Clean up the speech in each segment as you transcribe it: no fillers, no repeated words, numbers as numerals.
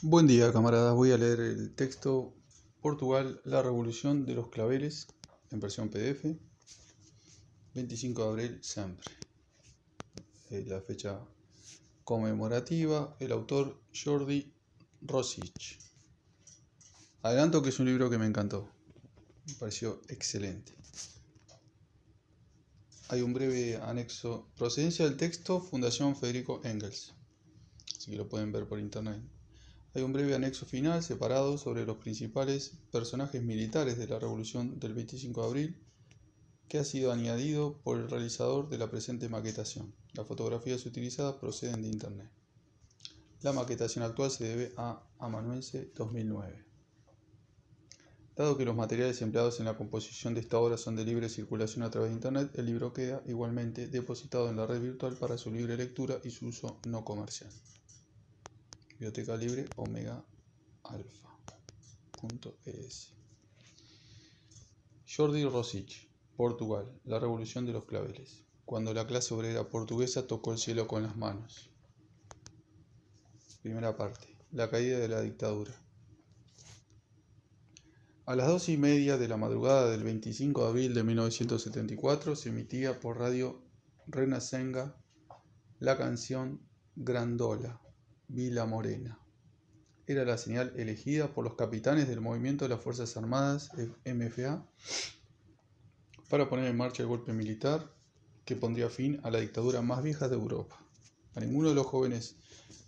Buen día, camaradas. Voy a leer el texto Portugal, la revolución de los claveles, en versión PDF, 25 de abril, siempre. La fecha conmemorativa, el autor Jordi Rosich. Adelanto que es un libro que me encantó, me pareció excelente. Hay un breve anexo. Procedencia del texto, Fundación Federico Engels, así que lo pueden ver por internet. Hay un breve anexo final separado sobre los principales personajes militares de la revolución del 25 de abril, que ha sido añadido por el realizador de la presente maquetación. Las fotografías utilizadas proceden de internet. La maquetación actual se debe a Amanuense 2009. Dado que los materiales empleados en la composición de esta obra son de libre circulación a través de internet, el libro queda igualmente depositado en la red virtual para su libre lectura y su uso no comercial. Biblioteca Libre Omega Alfa.es. Jordi Rosich, Portugal, la revolución de los claveles. Cuando la clase obrera portuguesa tocó el cielo con las manos. Primera parte. La caída de la dictadura. A las 2:30 de la madrugada del 25 de abril de 1974 se emitía por Radio Renascença la canción Grandola, Vila Morena. Era la señal elegida por los capitanes del movimiento de las Fuerzas Armadas, MFA, para poner en marcha el golpe militar que pondría fin a la dictadura más vieja de Europa. A ninguno de los jóvenes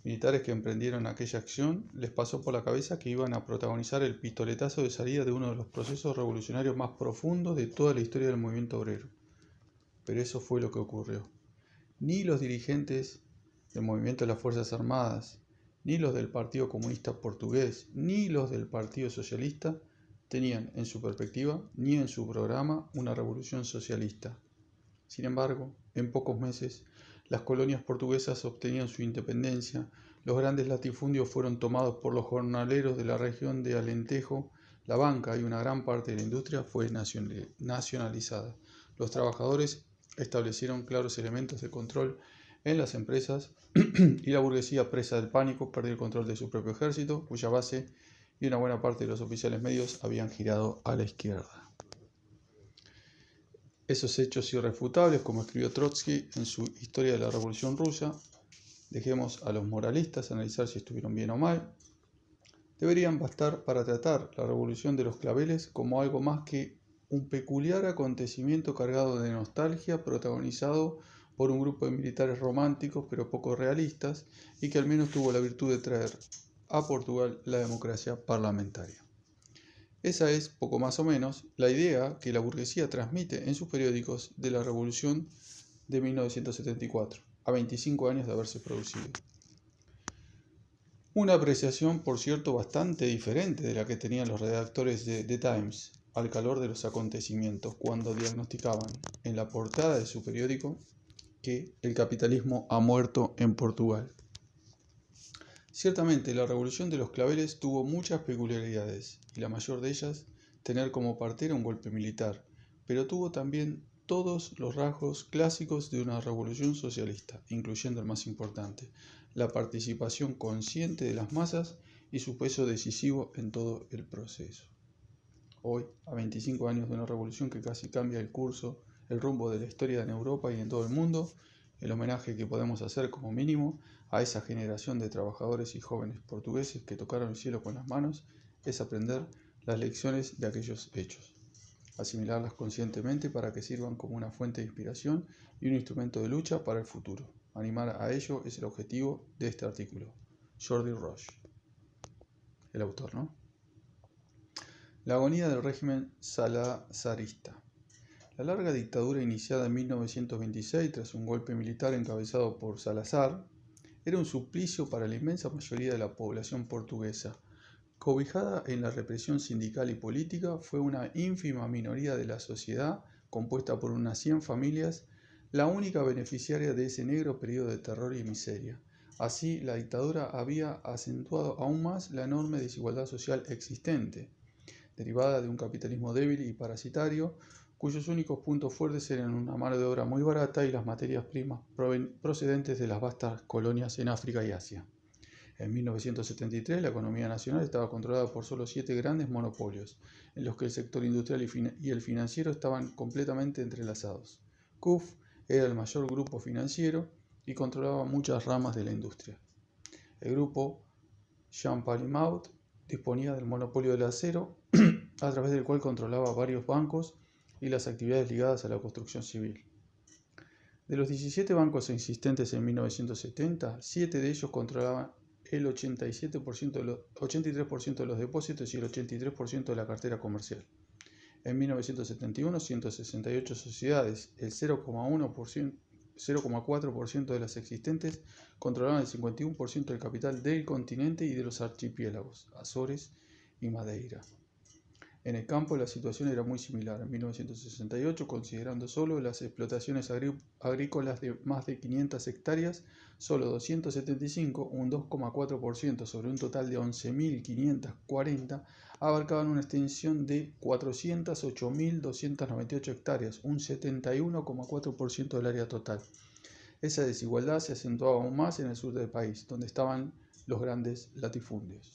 militares que emprendieron aquella acción les pasó por la cabeza que iban a protagonizar el pistoletazo de salida de uno de los procesos revolucionarios más profundos de toda la historia del movimiento obrero. Pero eso fue lo que ocurrió. Ni los dirigentes del movimiento de las Fuerzas Armadas, ni los del Partido Comunista Portugués, ni los del Partido Socialista tenían en su perspectiva ni en su programa una revolución socialista. Sin embargo, en pocos meses, las colonias portuguesas obtenían su independencia, los grandes latifundios fueron tomados por los jornaleros de la región de Alentejo, la banca y una gran parte de la industria fue nacionalizada. Los trabajadores establecieron claros elementos de control en las empresas y la burguesía, presa del pánico, perdió el control de su propio ejército, cuya base y una buena parte de los oficiales medios habían girado a la izquierda. Esos hechos irrefutables, como escribió Trotsky en su Historia de la Revolución Rusa, dejemos a los moralistas analizar si estuvieron bien o mal, deberían bastar para tratar la revolución de los claveles como algo más que un peculiar acontecimiento cargado de nostalgia protagonizado por un grupo de militares románticos pero poco realistas y que al menos tuvo la virtud de traer a Portugal la democracia parlamentaria. Esa es, poco más o menos, la idea que la burguesía transmite en sus periódicos de la Revolución de 1974, a 25 años de haberse producido. Una apreciación, por cierto, bastante diferente de la que tenían los redactores de The Times al calor de los acontecimientos cuando diagnosticaban en la portada de su periódico que el capitalismo ha muerto en Portugal. Ciertamente, la revolución de los claveles tuvo muchas peculiaridades, y la mayor de ellas, tener como partera un golpe militar, pero tuvo también todos los rasgos clásicos de una revolución socialista, incluyendo el más importante, la participación consciente de las masas y su peso decisivo en todo el proceso. Hoy, a 25 años de una revolución que casi cambia el curso, el rumbo de la historia en Europa y en todo el mundo, el homenaje que podemos hacer como mínimo a esa generación de trabajadores y jóvenes portugueses que tocaron el cielo con las manos es aprender las lecciones de aquellos hechos, asimilarlas conscientemente para que sirvan como una fuente de inspiración y un instrumento de lucha para el futuro. Animar a ello es el objetivo de este artículo. Jordi Rosich, el autor, ¿no? La agonía del régimen salazarista. La larga dictadura iniciada en 1926 tras un golpe militar encabezado por Salazar era un suplicio para la inmensa mayoría de la población portuguesa. Cobijada en la represión sindical y política, fue una ínfima minoría de la sociedad, compuesta por unas 100 familias, la única beneficiaria de ese negro periodo de terror y miseria. Así, la dictadura había acentuado aún más la enorme desigualdad social existente, derivada de un capitalismo débil y parasitario, cuyos únicos puntos fuertes eran una mano de obra muy barata y las materias primas procedentes de las vastas colonias en África y Asia. En 1973, la economía nacional estaba controlada por solo 7 grandes monopolios, en los que el sector industrial y el financiero estaban completamente entrelazados. CUF era el mayor grupo financiero y controlaba muchas ramas de la industria. El grupo Champalimaud disponía del monopolio del acero, a través del cual controlaba varios bancos y las actividades ligadas a la construcción civil. De los 17 bancos existentes en 1970, 7 de ellos controlaban el 83% de los depósitos y el 83% de la cartera comercial. En 1971, 168 sociedades, el 0,4% de las existentes, controlaban el 51% del capital del continente y de los archipiélagos, Azores y Madeira. En el campo la situación era muy similar. En 1968, considerando solo las explotaciones agrícolas de más de 500 hectáreas, solo 275, un 2,4% sobre un total de 11.540, abarcaban una extensión de 408.298 hectáreas, un 71,4% del área total. Esa desigualdad se acentuaba aún más en el sur del país, donde estaban los grandes latifundios.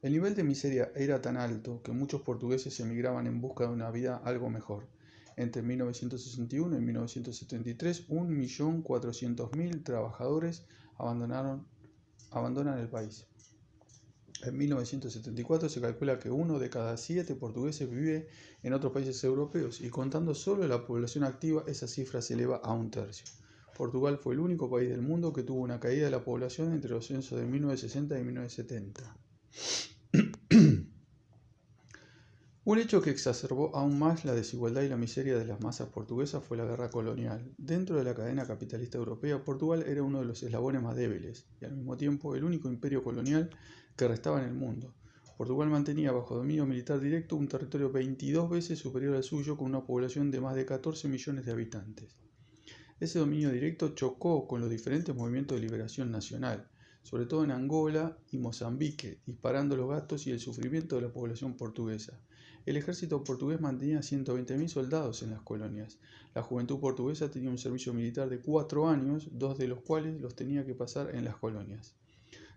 El nivel de miseria era tan alto que muchos portugueses emigraban en busca de una vida algo mejor. Entre 1961 y 1973, 1.400.000 trabajadores abandonan el país. En 1974 se calcula que 1 de cada 7 portugueses vive en otros países europeos y contando solo la población activa, esa cifra se eleva a 1/3. Portugal fue el único país del mundo que tuvo una caída de la población entre los censos de 1960 y 1970. Un hecho que exacerbó aún más la desigualdad y la miseria de las masas portuguesas fue la guerra colonial. Dentro de la cadena capitalista europea, Portugal era uno de los eslabones más débiles y al mismo tiempo el único imperio colonial que restaba en el mundo. Portugal mantenía bajo dominio militar directo un territorio 22 veces superior al suyo con una población de más de 14 millones de habitantes. Ese dominio directo chocó con los diferentes movimientos de liberación nacional, sobre todo en Angola y Mozambique, disparando los gastos y el sufrimiento de la población portuguesa. El ejército portugués mantenía 120.000 soldados en las colonias. La juventud portuguesa tenía un servicio militar de 4 años, 2 de los cuales los tenía que pasar en las colonias.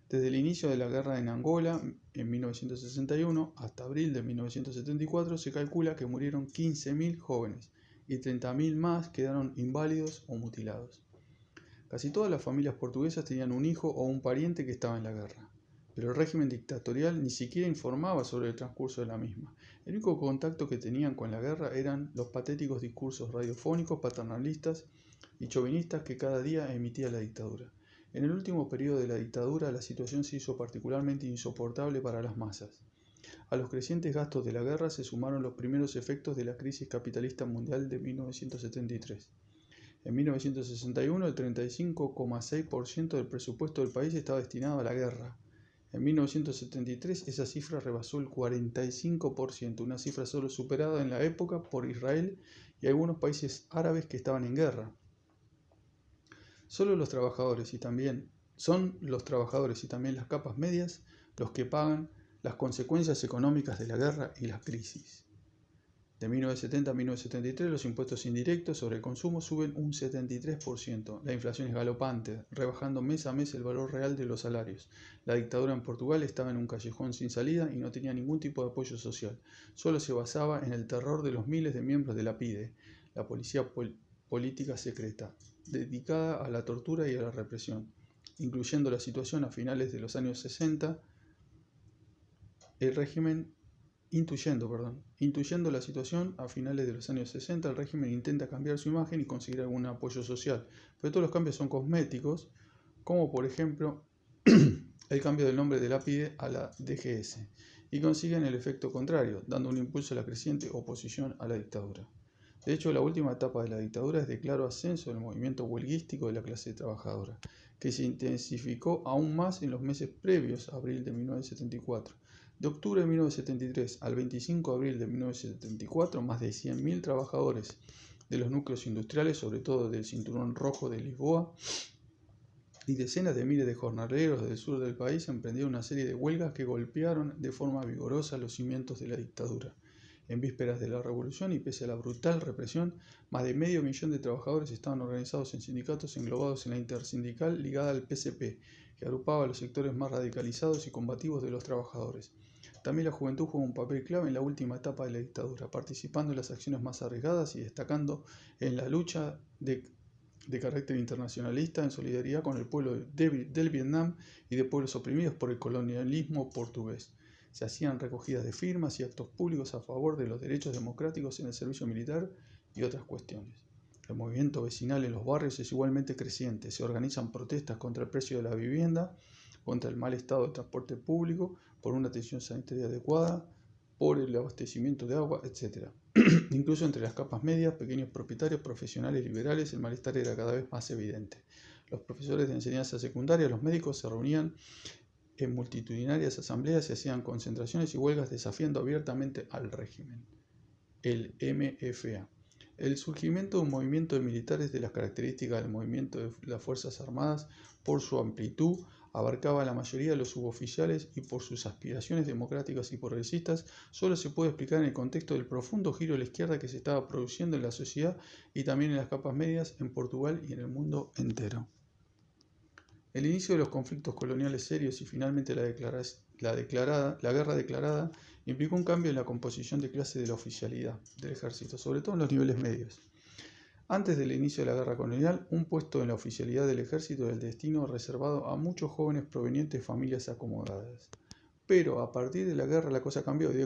Desde el inicio de la guerra en Angola, en 1961, hasta abril de 1974, se calcula que murieron 15.000 jóvenes y 30.000 más quedaron inválidos o mutilados. Casi todas las familias portuguesas tenían un hijo o un pariente que estaba en la guerra, pero el régimen dictatorial ni siquiera informaba sobre el transcurso de la misma. El único contacto que tenían con la guerra eran los patéticos discursos radiofónicos paternalistas y chauvinistas que cada día emitía la dictadura. En el último periodo de la dictadura, la situación se hizo particularmente insoportable para las masas. A los crecientes gastos de la guerra se sumaron los primeros efectos de la crisis capitalista mundial de 1973. En 1961, el 35,6% del presupuesto del país estaba destinado a la guerra. En 1973, esa cifra rebasó el 45%, una cifra solo superada en la época por Israel y algunos países árabes que estaban en guerra. Son los trabajadores y también las capas medias los que pagan las consecuencias económicas de la guerra y la crisis. De 1970 a 1973, los impuestos indirectos sobre el consumo suben un 73%. La inflación es galopante, rebajando mes a mes el valor real de los salarios. La dictadura en Portugal estaba en un callejón sin salida y no tenía ningún tipo de apoyo social. Solo se basaba en el terror de los miles de miembros de la PIDE, la Policía Política Secreta, dedicada a la tortura y a la represión. Incluyendo la situación a finales de los años 60, Intuyendo la situación a finales de los años 60, el régimen intenta cambiar su imagen y conseguir algún apoyo social, pero todos los cambios son cosméticos, como por ejemplo el cambio del nombre de la PIDE a la DGS, y consiguen el efecto contrario, dando un impulso a la creciente oposición a la dictadura. De hecho, la última etapa de la dictadura es de claro ascenso del movimiento huelguístico de la clase trabajadora, que se intensificó aún más en los meses previos a abril de 1974. De octubre de 1973 al 25 de abril de 1974, más de 100.000 trabajadores de los núcleos industriales, sobre todo del Cinturón Rojo de Lisboa, y decenas de miles de jornaleros del sur del país emprendieron una serie de huelgas que golpearon de forma vigorosa los cimientos de la dictadura. En vísperas de la revolución y pese a la brutal represión, más de medio millón de trabajadores estaban organizados en sindicatos englobados en la intersindical ligada al PCP, que agrupaba a los sectores más radicalizados y combativos de los trabajadores. También la juventud jugó un papel clave en la última etapa de la dictadura, participando en las acciones más arriesgadas y destacando en la lucha de carácter internacionalista en solidaridad con el pueblo del Vietnam y de pueblos oprimidos por el colonialismo portugués. Se hacían recogidas de firmas y actos públicos a favor de los derechos democráticos en el servicio militar y otras cuestiones. El movimiento vecinal en los barrios es igualmente creciente. Se organizan protestas contra el precio de la vivienda, contra el mal estado del transporte público, por una atención sanitaria adecuada, por el abastecimiento de agua, etc. Incluso entre las capas medias, pequeños propietarios, profesionales liberales, el malestar era cada vez más evidente. Los profesores de enseñanza secundaria, los médicos se reunían en multitudinarias asambleas y hacían concentraciones y huelgas desafiando abiertamente al régimen. El MFA. El surgimiento de un movimiento de militares de las características del movimiento de las Fuerzas Armadas por su amplitud abarcaba a la mayoría de los suboficiales y por sus aspiraciones democráticas y progresistas, solo se puede explicar en el contexto del profundo giro a la izquierda que se estaba produciendo en la sociedad y también en las capas medias en Portugal y en el mundo entero. El inicio de los conflictos coloniales serios y finalmente la guerra declarada implicó un cambio en la composición de clase de la oficialidad del ejército, sobre todo en los niveles medios. Antes del inicio de la guerra colonial, un puesto en la oficialidad del ejército era el destino reservado a muchos jóvenes provenientes de familias acomodadas. Pero a partir de la guerra la cosa cambió y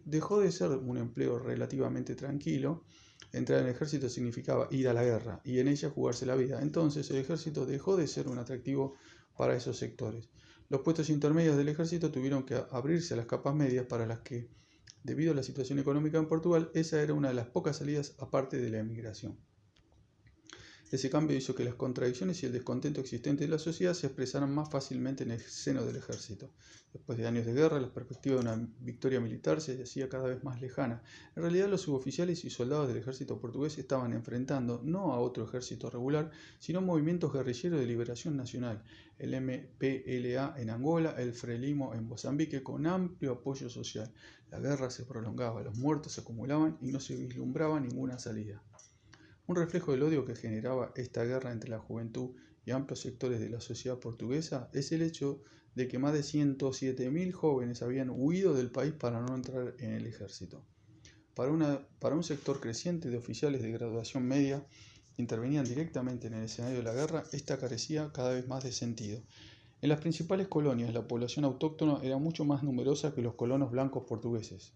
dejó de ser un empleo relativamente tranquilo. Entrar en el ejército significaba ir a la guerra y en ella jugarse la vida. Entonces el ejército dejó de ser un atractivo para esos sectores. Los puestos intermedios del ejército tuvieron que abrirse a las capas medias para las que, debido a la situación económica en Portugal, esa era una de las pocas salidas aparte de la emigración. Ese cambio hizo que las contradicciones y el descontento existente de la sociedad se expresaran más fácilmente en el seno del ejército. Después de años de guerra, la perspectiva de una victoria militar se hacía cada vez más lejana. En realidad, los suboficiales y soldados del ejército portugués estaban enfrentando no a otro ejército regular, sino a movimientos guerrilleros de liberación nacional, el MPLA en Angola, el Frelimo en Mozambique, con amplio apoyo social. La guerra se prolongaba, los muertos se acumulaban y no se vislumbraba ninguna salida. Un reflejo del odio que generaba esta guerra entre la juventud y amplios sectores de la sociedad portuguesa es el hecho de que más de 107.000 jóvenes habían huido del país para no entrar en el ejército. Para un sector creciente de oficiales de graduación media que intervenían directamente en el escenario de la guerra, esta carecía cada vez más de sentido. En las principales colonias, la población autóctona era mucho más numerosa que los colonos blancos portugueses.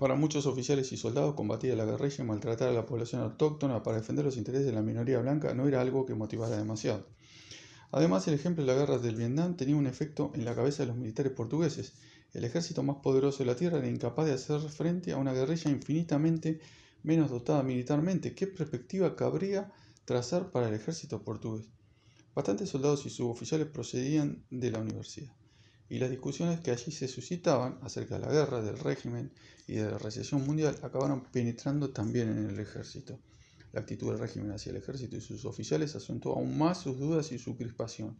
Para muchos oficiales y soldados, combatir a la guerrilla y maltratar a la población autóctona para defender los intereses de la minoría blanca no era algo que motivara demasiado. Además, el ejemplo de la guerra del Vietnam tenía un efecto en la cabeza de los militares portugueses. El ejército más poderoso de la tierra era incapaz de hacer frente a una guerrilla infinitamente menos dotada militarmente. ¿Qué perspectiva cabría trazar para el ejército portugués? Bastantes soldados y suboficiales procedían de la universidad, y las discusiones que allí se suscitaban acerca de la guerra, del régimen y de la recesión mundial acabaron penetrando también en el ejército. La actitud del régimen hacia el ejército y sus oficiales acentuó aún más sus dudas y su crispación.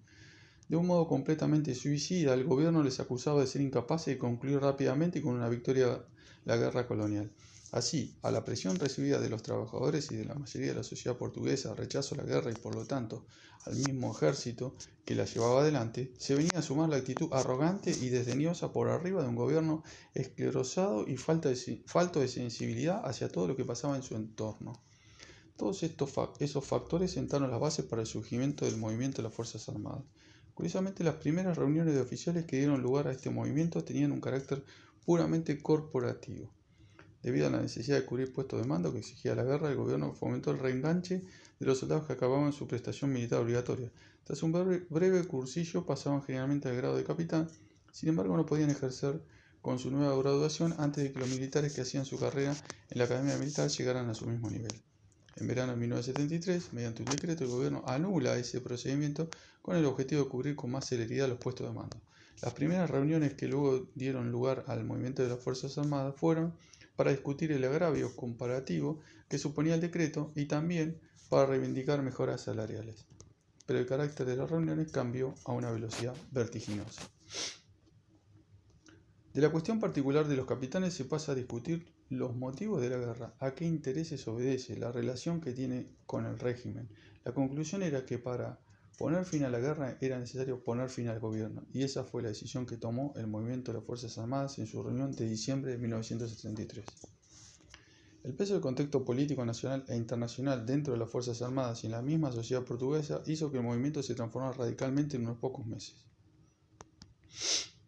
De un modo completamente suicida, el gobierno les acusaba de ser incapaces de concluir rápidamente y con una victoria la guerra colonial. Así, a la presión recibida de los trabajadores y de la mayoría de la sociedad portuguesa, rechazo a la guerra y por lo tanto al mismo ejército que la llevaba adelante, se venía a sumar la actitud arrogante y desdeñosa por arriba de un gobierno esclerosado y falto de sensibilidad hacia todo lo que pasaba en su entorno. Todos esos factores sentaron las bases para el surgimiento del movimiento de las Fuerzas Armadas. Curiosamente, las primeras reuniones de oficiales que dieron lugar a este movimiento tenían un carácter puramente corporativo. Debido a la necesidad de cubrir puestos de mando que exigía la guerra, el gobierno fomentó el reenganche de los soldados que acababan su prestación militar obligatoria. Tras un breve cursillo pasaban generalmente al grado de capitán, sin embargo no podían ejercer con su nueva graduación antes de que los militares que hacían su carrera en la academia militar llegaran a su mismo nivel. En verano de 1973, mediante un decreto, el gobierno anula ese procedimiento con el objetivo de cubrir con más celeridad los puestos de mando. Las primeras reuniones que luego dieron lugar al movimiento de las Fuerzas Armadas fueron para discutir el agravio comparativo que suponía el decreto y también para reivindicar mejoras salariales. Pero el carácter de las reuniones cambió a una velocidad vertiginosa. De la cuestión particular de los capitanes se pasa a discutir los motivos de la guerra, a qué intereses obedece, la relación que tiene con el régimen. La conclusión era que para poner fin a la guerra era necesario poner fin al gobierno, y esa fue la decisión que tomó el movimiento de las Fuerzas Armadas en su reunión de diciembre de 1973. El peso del contexto político nacional e internacional dentro de las Fuerzas Armadas y en la misma sociedad portuguesa hizo que el movimiento se transformara radicalmente en unos pocos meses.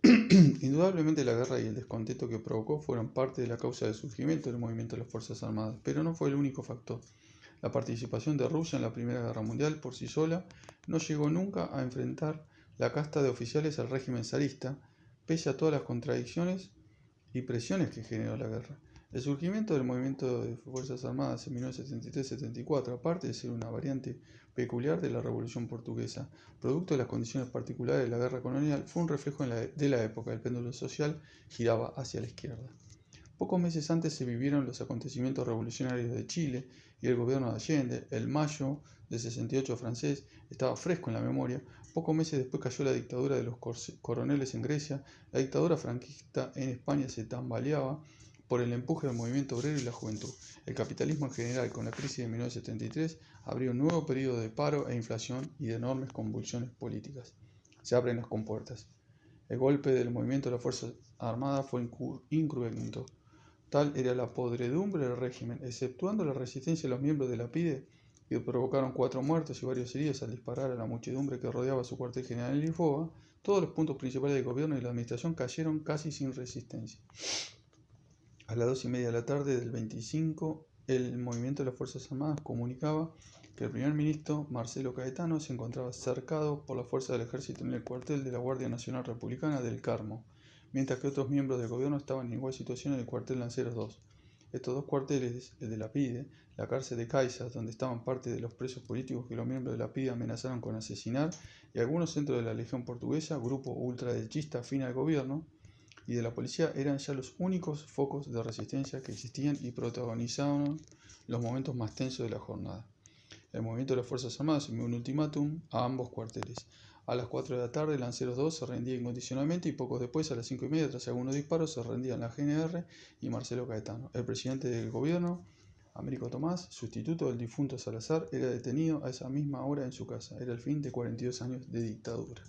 Indudablemente la guerra y el descontento que provocó fueron parte de la causa del surgimiento del movimiento de las Fuerzas Armadas, pero no fue el único factor. La participación de Rusia en la Primera Guerra Mundial por sí sola no llegó nunca a enfrentar la casta de oficiales al régimen zarista, pese a todas las contradicciones y presiones que generó la guerra. El surgimiento del movimiento de Fuerzas Armadas en 1973-74, aparte de ser una variante peculiar de la Revolución Portuguesa, producto de las condiciones particulares de la guerra colonial, fue un reflejo de la época. El péndulo social giraba hacia la izquierda. Pocos meses antes se vivieron los acontecimientos revolucionarios de Chile y el gobierno de Allende. El mayo del 68 francés estaba fresco en la memoria. Pocos meses después cayó la dictadura de los coroneles en Grecia. La dictadura franquista en España se tambaleaba por el empuje del movimiento obrero y la juventud. El capitalismo en general, con la crisis de 1973, abrió un nuevo periodo de paro e inflación y de enormes convulsiones políticas. Se abren las compuertas. El golpe del movimiento de las Fuerzas Armadas fue incruento. Tal era la podredumbre del régimen, exceptuando la resistencia de los miembros de la PIDE, que provocaron 4 muertos y varios heridos al disparar a la muchedumbre que rodeaba su cuartel general en Lisboa. Todos los puntos principales del gobierno y la administración cayeron casi sin resistencia. A las 2:30 de la tarde del 25, el movimiento de las Fuerzas Armadas comunicaba que el primer ministro, Marcelo Caetano, se encontraba cercado por las fuerzas del ejército en el cuartel de la Guardia Nacional Republicana del Carmo, mientras que otros miembros del gobierno estaban en igual situación en el cuartel Lanceros 2. Estos dos cuarteles, el de la PIDE, la cárcel de Caixas, donde estaban parte de los presos políticos que los miembros de la PIDE amenazaron con asesinar, y algunos centros de la Legión Portuguesa, grupo ultraderechista afín al gobierno, y de la policía, eran ya los únicos focos de resistencia que existían y protagonizaban los momentos más tensos de la jornada. El movimiento de las Fuerzas Armadas envió un ultimátum a ambos cuarteles. A las 4 de la tarde, Lanceros 2 se rendía incondicionalmente y pocos después, a las 5:30, tras algunos disparos, se rendían la GNR y Marcelo Caetano. El presidente del gobierno, Américo Tomás, sustituto del difunto Salazar, era detenido a esa misma hora en su casa. Era el fin de 42 años de dictadura.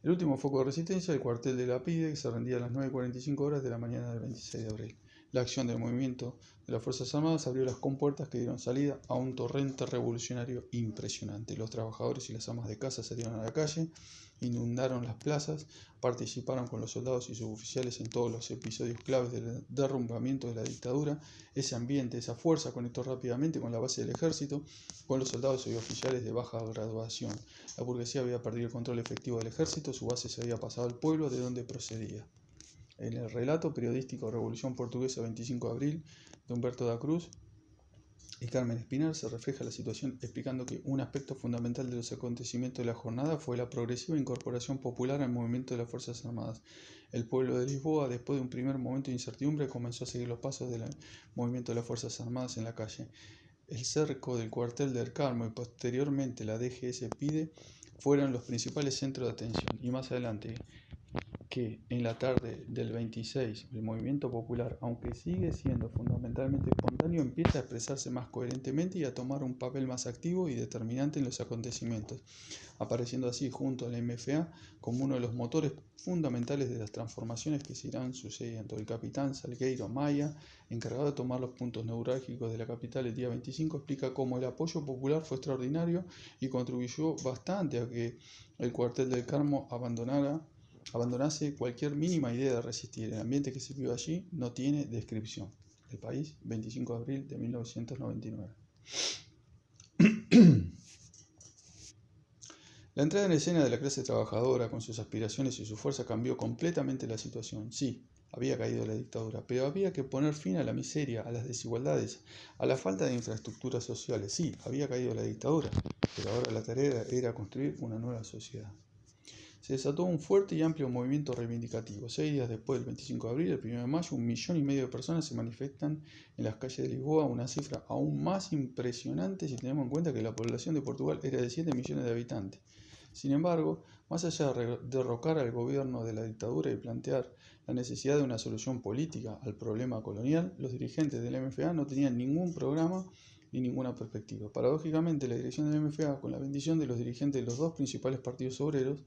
El último foco de resistencia, el cuartel de la PIDE, que se rendía a las 9:45 de la mañana del 26 de abril. La acción del movimiento de las Fuerzas Armadas abrió las compuertas que dieron salida a un torrente revolucionario impresionante. Los trabajadores y las amas de casa salieron a la calle, inundaron las plazas, participaron con los soldados y suboficiales en todos los episodios claves del derrumbamiento de la dictadura. Ese ambiente, esa fuerza conectó rápidamente con la base del ejército, con los soldados y oficiales de baja graduación. La burguesía había perdido el control efectivo del ejército, su base se había pasado al pueblo de donde procedía. En el relato periodístico Revolución Portuguesa 25 de abril de Humberto da Cruz y Carmen Espinar se refleja la situación explicando que un aspecto fundamental de los acontecimientos de la jornada fue la progresiva incorporación popular al movimiento de las Fuerzas Armadas. El pueblo de Lisboa, después de un primer momento de incertidumbre, comenzó a seguir los pasos del movimiento de las Fuerzas Armadas en la calle. El cerco del cuartel del Carmo y posteriormente la DGS PIDE fueron los principales centros de atención, y más adelante que en la tarde del 26 el movimiento popular, aunque sigue siendo fundamentalmente espontáneo, empieza a expresarse más coherentemente y a tomar un papel más activo y determinante en los acontecimientos, apareciendo así junto a la MFA como uno de los motores fundamentales de las transformaciones que se irán sucediendo. El capitán Salgueiro Maia, encargado de tomar los puntos neurálgicos de la capital el día 25, explica cómo el apoyo popular fue extraordinario y contribuyó bastante a que el cuartel del Carmo abandonase cualquier mínima idea de resistir. El ambiente que se vive allí no tiene descripción. El País, 25 de abril de 1999. La entrada en escena de la clase trabajadora, con sus aspiraciones y su fuerza, cambió completamente la situación. Sí, había caído la dictadura, pero había que poner fin a la miseria, a las desigualdades, a la falta de infraestructuras sociales. Sí, había caído la dictadura, pero ahora la tarea era construir una nueva sociedad. Se desató un fuerte y amplio movimiento reivindicativo. 6 días después del 25 de abril, el 1 de mayo, 1,5 millones de personas se manifiestan en las calles de Lisboa, una cifra aún más impresionante si tenemos en cuenta que la población de Portugal era de 7 millones de habitantes. Sin embargo, más allá de derrocar al gobierno de la dictadura y plantear la necesidad de una solución política al problema colonial, los dirigentes del MFA no tenían ningún programa ni ninguna perspectiva. Paradójicamente, la dirección del MFA, con la bendición de los dirigentes de los dos principales partidos obreros,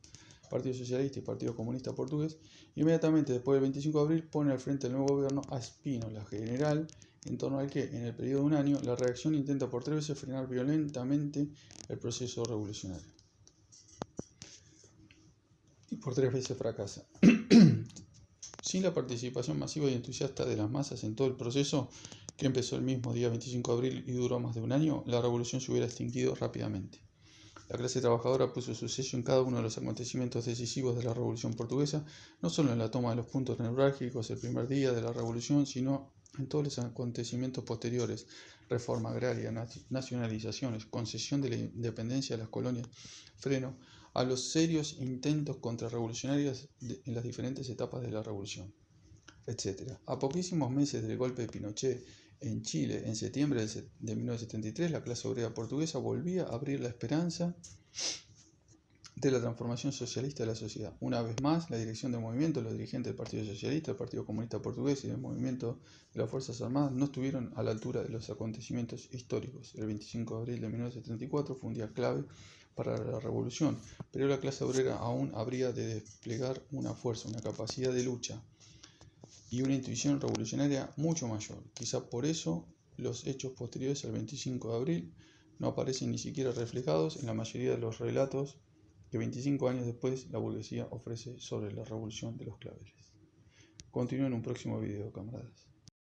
Partido Socialista y Partido Comunista Portugués, inmediatamente después del 25 de abril pone al frente del nuevo gobierno a Spínola, general en torno al que, en el periodo de un año, la reacción intenta por 3 veces frenar violentamente el proceso revolucionario. Y por 3 veces fracasa. Sin la participación masiva y entusiasta de las masas en todo el proceso, que empezó el mismo día 25 de abril y duró más de un año, la revolución se hubiera extinguido rápidamente. La clase trabajadora puso su sello en cada uno de los acontecimientos decisivos de la Revolución Portuguesa, no solo en la toma de los puntos neurálgicos el primer día de la Revolución, sino en todos los acontecimientos posteriores: reforma agraria, nacionalizaciones, concesión de la independencia de las colonias, freno a los serios intentos contrarrevolucionarios en las diferentes etapas de la Revolución, etc. A poquísimos meses del golpe de Pinochet en Chile, en septiembre de 1973, la clase obrera portuguesa volvía a abrir la esperanza de la transformación socialista de la sociedad. Una vez más, la dirección del movimiento, los dirigentes del Partido Socialista, del Partido Comunista Portugués y del movimiento de las Fuerzas Armadas no estuvieron a la altura de los acontecimientos históricos. El 25 de abril de 1974 fue un día clave para la revolución, pero la clase obrera aún habría de desplegar una fuerza, una capacidad de lucha y una intuición revolucionaria mucho mayor. Quizá por eso los hechos posteriores al 25 de abril no aparecen ni siquiera reflejados en la mayoría de los relatos que 25 años después la burguesía ofrece sobre la revolución de los claveles. Continúo en un próximo video, camaradas.